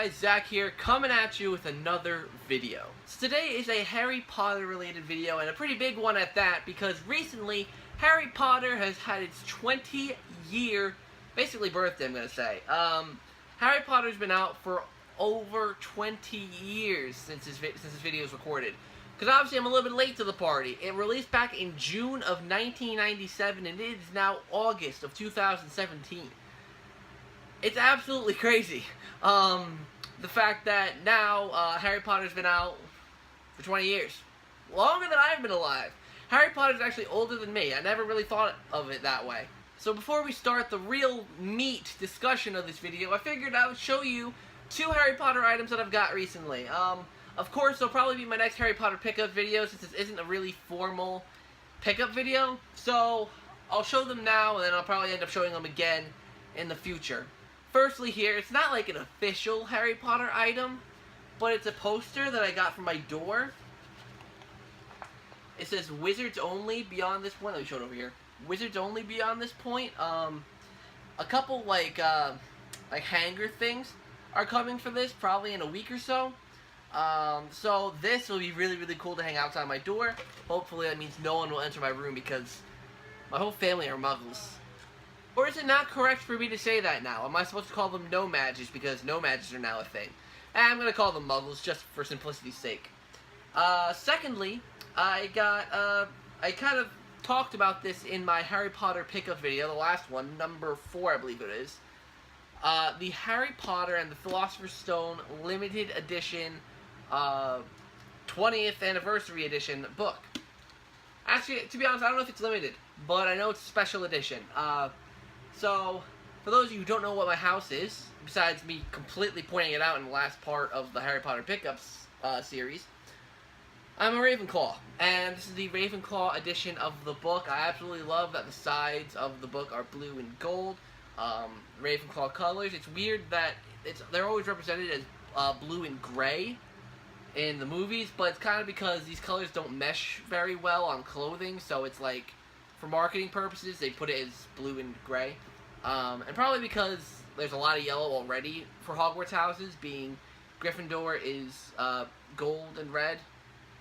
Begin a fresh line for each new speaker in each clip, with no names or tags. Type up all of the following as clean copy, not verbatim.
guys, Zach here, coming at you with another video. So today is a Harry Potter related video, and a pretty big one at that, because recently Harry Potter has had its 20-year, basically birthday, I'm going to say. Harry Potter's been out for over 20 years since this video was recorded. Because obviously I'm a little bit late to the party. It released back in June of 1997, and it is now August of 2017. It's absolutely crazy. The fact that now Harry Potter's been out for 20 years. Longer than I've been alive. Harry Potter's actually older than me. I never really thought of it that way. So before we start the real meat discussion of this video, I figured I would show you 2 Harry Potter items that I've got recently. Of course, it'll probably be my next Harry Potter pickup video, since this isn't a really formal pickup video. So I'll show them now, and then I'll probably end up showing them again in the future. Firstly here, it's not like an official Harry Potter item, but it's a poster that I got from my door. It says Wizards Only Beyond This Point. Let me show it over here. Wizards Only Beyond This Point. A couple like hanger things are coming for this, probably in a week or so. So this will be really, really cool to hang outside my door. Hopefully that means no one will enter my room, because my whole family are muggles. Or is it not correct for me to say that now? Am I supposed to call them no-mages because no-mages are now a thing? I'm going to call them muggles just for simplicity's sake. Secondly, I kind of talked about this in my Harry Potter pickup video, the last one, number 4 I believe it is. The Harry Potter and the Philosopher's Stone limited edition, 20th anniversary edition book. Actually, to be honest, I don't know if it's limited, but I know it's a special edition. So, for those of you who don't know what my house is, besides me completely pointing it out in the last part of the Harry Potter Pickups series, I'm a Ravenclaw, and this is the Ravenclaw edition of the book. I absolutely love that the sides of the book are blue and gold, Ravenclaw colors. It's weird that they're always represented as blue and gray in the movies, but it's kind of because these colors don't mesh very well on clothing, so it's like, for marketing purposes, they put it as blue and gray. And probably because there's a lot of yellow already for Hogwarts houses, being Gryffindor is gold and red,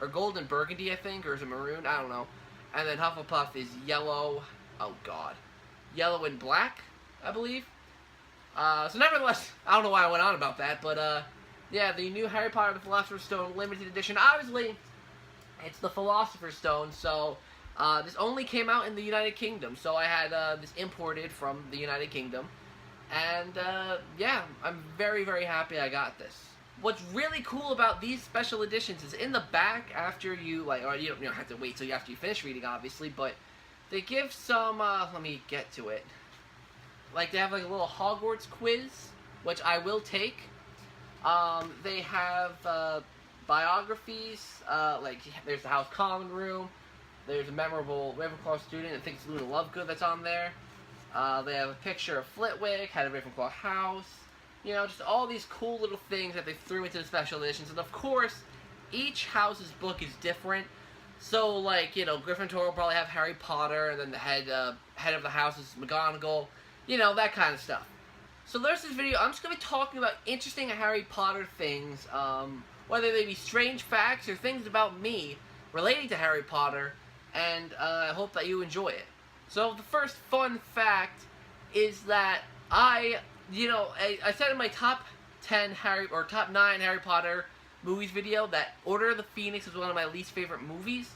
or gold and burgundy, I think, or is it maroon? I don't know. And then Hufflepuff is yellow, oh god, yellow and black, I believe. So nevertheless, I don't know why I went on about that, but yeah, the new Harry Potter and the Philosopher's Stone limited edition. Obviously, it's the Philosopher's Stone, so this only came out in the United Kingdom, so I had this imported from the United Kingdom, and yeah, I'm very, very happy I got this. What's really cool about these special editions is in the back, after you, or you don't have to wait till after you finish reading, obviously, but they give some, let me get to it, like they have like a little Hogwarts quiz, which I will take. They have biographies, like there's the House Common Room. There's a memorable Ravenclaw student, I think it's Luna Lovegood, that's on there. They have a picture of Flitwick, head of Ravenclaw House. You know, just all these cool little things that they threw into the special editions. And of course, each house's book is different. So, like, you know, Gryffindor will probably have Harry Potter, and then the head of the house is McGonagall. You know, that kind of stuff. So there's this video. I'm just going to be talking about interesting Harry Potter things, whether they be strange facts or things about me relating to Harry Potter. And I hope that you enjoy it. So the first fun fact is that I said in my top 10 top 9 Harry Potter movies video that Order of the Phoenix is one of my least favorite movies.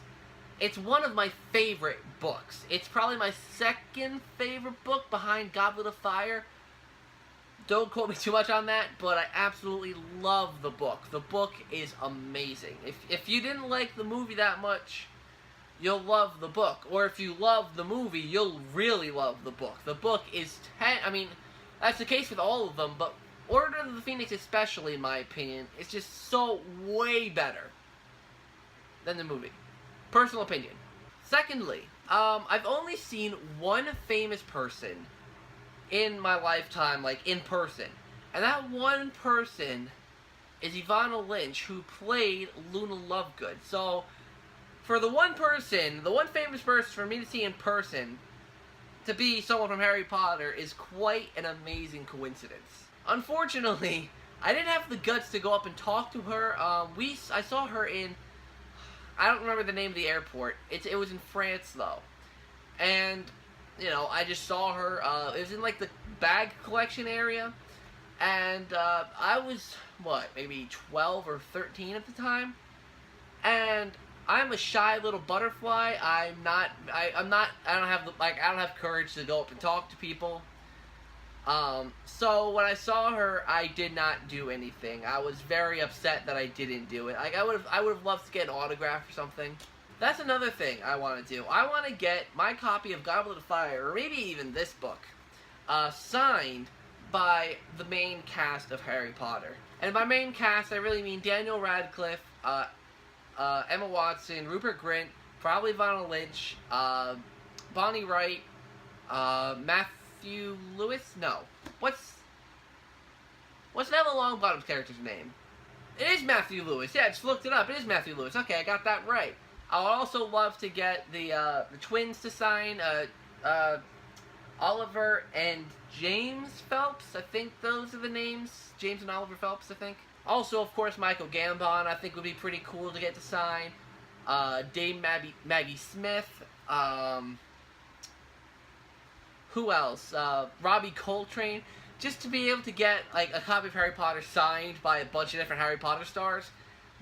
It's one of my favorite books. It's probably my second favorite book behind Goblet of Fire. Don't quote me too much on that, but I absolutely love the book. The book is amazing. If you didn't like the movie that much, you'll love the book. Or if you love the movie, you'll really love the book. The book is I mean, that's the case with all of them, but Order of the Phoenix especially, in my opinion, is just so way better than the movie. Personal opinion. Secondly, I've only seen one famous person in my lifetime, like, in person. And that one person is Ivana Lynch, who played Luna Lovegood. So, for the one famous person for me to see in person, to be someone from Harry Potter, is quite an amazing coincidence. Unfortunately, I didn't have the guts to go up and talk to her. I saw her in, I don't remember the name of the airport. It was in France though, and you know, I just saw her. It was in like the bag collection area, and I was what, maybe 12 or 13 at the time, and I'm a shy little butterfly. I'm not. I don't have I don't have courage to go up and talk to people. So when I saw her, I did not do anything. I was very upset that I didn't do it. Like I would have loved to get an autograph or something. That's another thing I want to do. I want to get my copy of Goblet of Fire, or maybe even this book, signed by the main cast of Harry Potter. And by main cast, I really mean Daniel Radcliffe, Emma Watson, Rupert Grint, probably Vanna Lynch, Bonnie Wright, Matthew Lewis? No. What's Emma Longbottom's character's name? It is Matthew Lewis. Yeah, I just looked it up. It is Matthew Lewis. Okay, I got that right. I would also love to get the twins to sign, Oliver and James Phelps. I think those are the names. James and Oliver Phelps, I think. Also, of course, Michael Gambon, I think would be pretty cool to get to sign. Dame Maggie Smith. Who else? Robbie Coltrane. Just to be able to get like a copy of Harry Potter signed by a bunch of different Harry Potter stars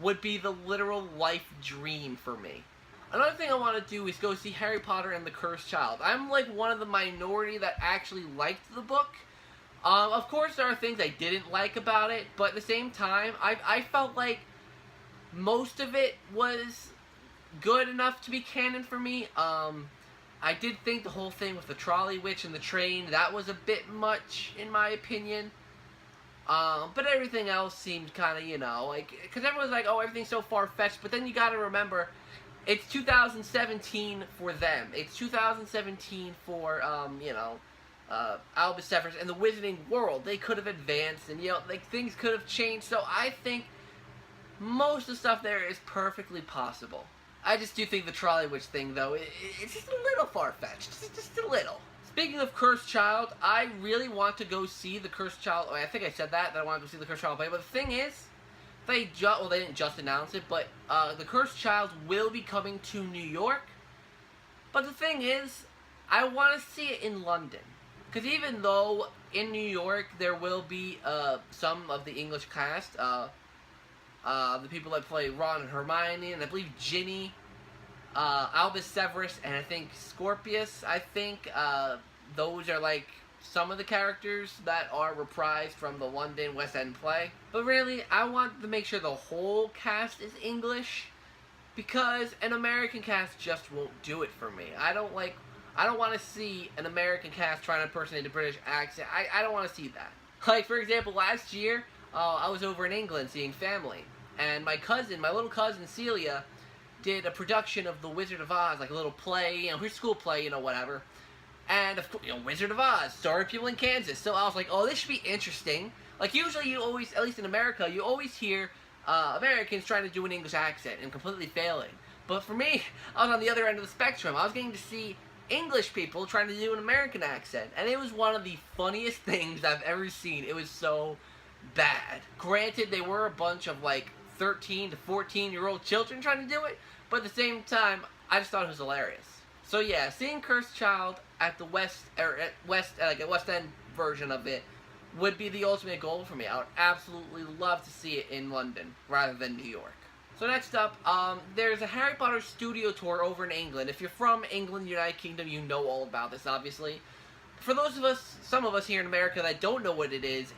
would be the literal life dream for me. Another thing I want to do is go see Harry Potter and the Cursed Child. I'm like one of the minority that actually liked the book. Of course, there are things I didn't like about it, but at the same time, I felt like most of it was good enough to be canon for me. I did think the whole thing with the trolley witch and the train, that was a bit much, in my opinion. But everything else seemed kind of, you know, like, because everyone's like, oh, everything's so far-fetched, but then you gotta remember, it's 2017 for them. It's 2017 for, you know, Albus Severus and the Wizarding World. They could have advanced, and, you know, like, things could have changed, so I think most of the stuff there is perfectly possible. I just do think the trolley witch thing, though, it's just a little far-fetched. Just a little. Speaking of Cursed Child, I really want to go see the Cursed Child. I think I said that I want to go see the Cursed Child play. But the thing is, they didn't just announce it, but the Cursed Child will be coming to New York. But the thing is, I want to see it in London. Because even though in New York there will be some of the English cast, the people that play Ron and Hermione, and I believe Ginny, Albus Severus, and I think Scorpius, those are like some of the characters that are reprised from the London West End play. But really, I want to make sure the whole cast is English, because an American cast just won't do it for me. I don't want to see an American cast trying to impersonate a British accent. I don't want to see that. Like, for example, last year, I was over in England seeing family, and my little cousin Celia, did a production of The Wizard of Oz, like a little play, you know, her school play, you know, whatever. And, of course, you know, Wizard of Oz, story of people in Kansas. So I was like, oh, this should be interesting. Like, usually you always, at least in America, you always hear Americans trying to do an English accent and completely failing. But for me, I was on the other end of the spectrum. I was getting to see English people trying to do an American accent. And it was one of the funniest things I've ever seen. It was so bad. Granted, they were a bunch of, like, 13 to 14-year-old children trying to do it, but at the same time, I just thought it was hilarious. So yeah, seeing Cursed Child at the West End version of it would be the ultimate goal for me. I would absolutely love to see it in London rather than New York. So next up, there's a Harry Potter studio tour over in England. If you're from England, United Kingdom, you know all about this, obviously. For those of us, some of us here in America that don't know what it is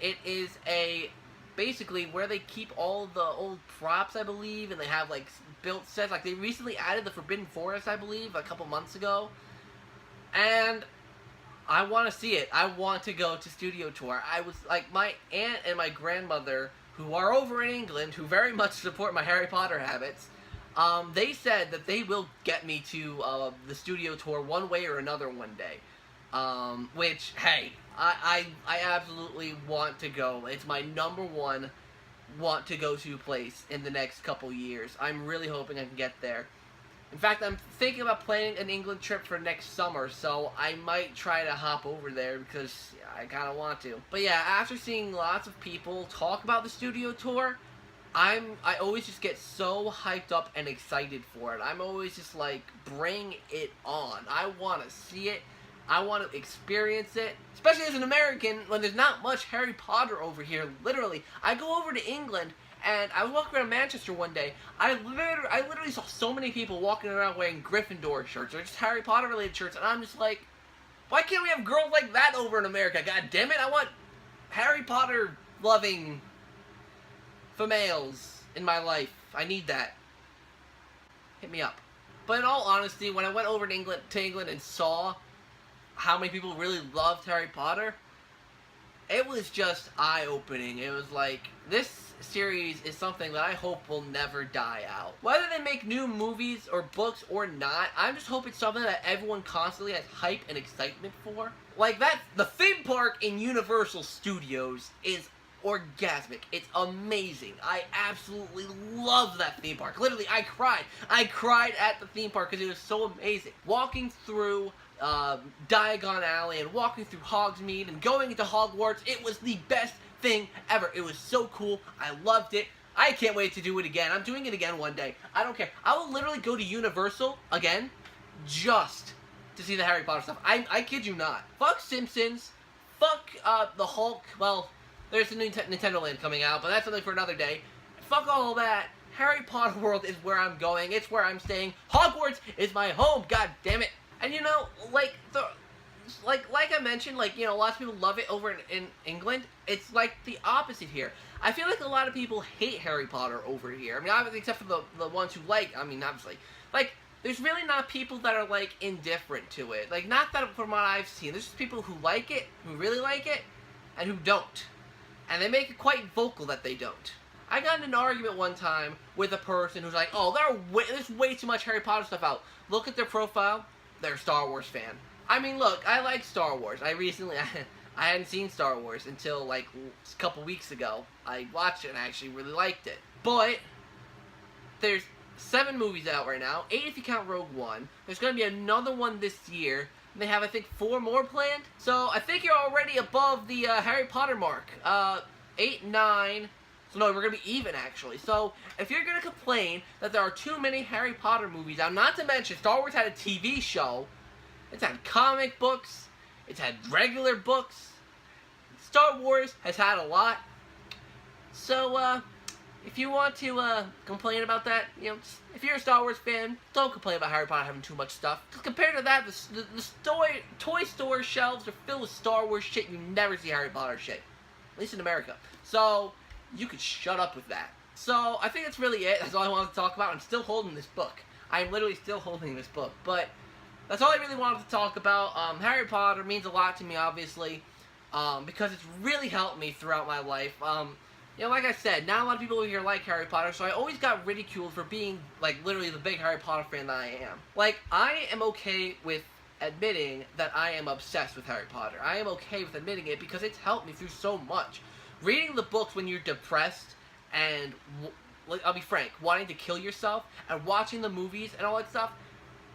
basically where they keep all the old props, I believe, and they have, like, built sets. Like, they recently added the Forbidden Forest, I believe, a couple months ago. And I want to see it. I want to go to studio tour. I was, like, my aunt and my grandmother, who are over in England, who very much support my Harry Potter habits, they said that they will get me to the studio tour one way or another one day. Which, hey, I absolutely want to go. It's my number one want to go to place in the next couple years. I'm really hoping I can get there. In fact, I'm thinking about planning an England trip for next summer, so I might try to hop over there because I kind of want to. But yeah, after seeing lots of people talk about the studio tour, I always just get so hyped up and excited for it. I'm always just like, bring it on. I want to see it. I want to experience it. Especially as an American, when there's not much Harry Potter over here, literally. I go over to England, and I was walking around Manchester one day. I literally saw so many people walking around wearing Gryffindor shirts or just Harry Potter related shirts, and I'm just like, why can't we have girls like that over in America? God damn it, I want Harry Potter loving females in my life. I need that. Hit me up. But in all honesty, when I went over to England and saw how many people really loved Harry Potter, it was just eye-opening. It was like, this series is something that I hope will never die out. Whether they make new movies or books or not, I just hope it's something that everyone constantly has hype and excitement for. Like that, the theme park in Universal Studios is orgasmic. It's amazing. I absolutely love that theme park. Literally, I cried. I cried at the theme park because it was so amazing. Walking through Diagon Alley and walking through Hogsmeade and going into Hogwarts, it was the best thing ever. It was so cool. I loved it. I can't wait to do it again. I'm doing it again one day. I don't care. I will literally go to Universal again just to see the Harry Potter stuff. I kid you not. Fuck Simpsons. Fuck the Hulk. Well, there's a new Nintendo Land coming out, but that's something for another day. Fuck all that. Harry Potter World is where I'm going. It's where I'm staying. Hogwarts is my home. God damn it. And you know, like I mentioned, like, you know, lots of people love it over in England. It's like the opposite here. I feel like a lot of people hate Harry Potter over here. I mean, obviously, except for the ones who like, I mean, obviously. Like, there's really not people that are, like, indifferent to it. Like, not that from what I've seen. There's just people who like it, who really like it, and who don't. And they make it quite vocal that they don't. I got in an argument one time with a person who's like, oh, there's way too much Harry Potter stuff out. Look at their profile. They're a Star Wars fan. I mean, look, I like Star Wars. I hadn't seen Star Wars until, like, a couple weeks ago. I watched it and I actually really liked it. But there's 7 movies out right now, 8 if you count Rogue One. There's going to be another one this year. They have, I think, 4 more planned. So I think you're already above the Harry Potter mark. 8, 9. So no, we're going to be even, actually. So if you're going to complain that there are too many Harry Potter movies out, not to mention Star Wars had a TV show. It's had comic books. It's had regular books. Star Wars has had a lot. So, if you want to complain about that, you know, if you're a Star Wars fan, don't complain about Harry Potter having too much stuff. Because compared to that, the toy store shelves are filled with Star Wars shit. You never see Harry Potter shit. At least in America. So, you could shut up with that. So, I think that's really it. That's all I wanted to talk about. I'm still holding this book. I'm literally still holding this book. But that's all I really wanted to talk about. Harry Potter means a lot to me, obviously, because it's really helped me throughout my life. You know, like I said, not a lot of people here like Harry Potter, so I always got ridiculed for being, like, literally the big Harry Potter fan that I am. Like, I am okay with admitting that I am obsessed with Harry Potter. I am okay with admitting it because it's helped me through so much. Reading the books when you're depressed and, I'll be frank, wanting to kill yourself, and watching the movies and all that stuff,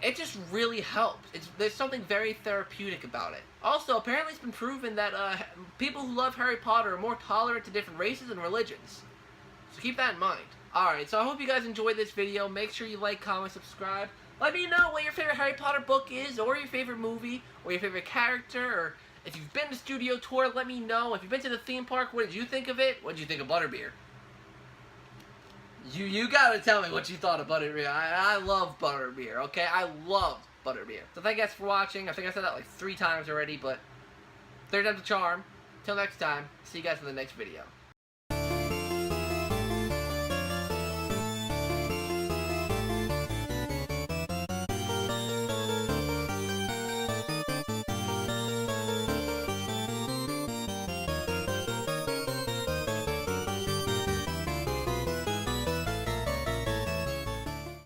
it just really helps. There's something very therapeutic about it. Also, apparently it's been proven that people who love Harry Potter are more tolerant to different races and religions. So keep that in mind. Alright, so I hope you guys enjoyed this video. Make sure you like, comment, subscribe. Let me know what your favorite Harry Potter book is, or your favorite movie, or your favorite character, or if you've been to Studio Tour, let me know. If you've been to the theme park, what did you think of it? What did you think of Butterbeer? You gotta tell me what you thought of Butterbeer. I love Butterbeer, okay? I love Butterbeer. So thank you guys for watching. I think I said that like 3 times already, but third time's a charm. Till next time, see you guys in the next video.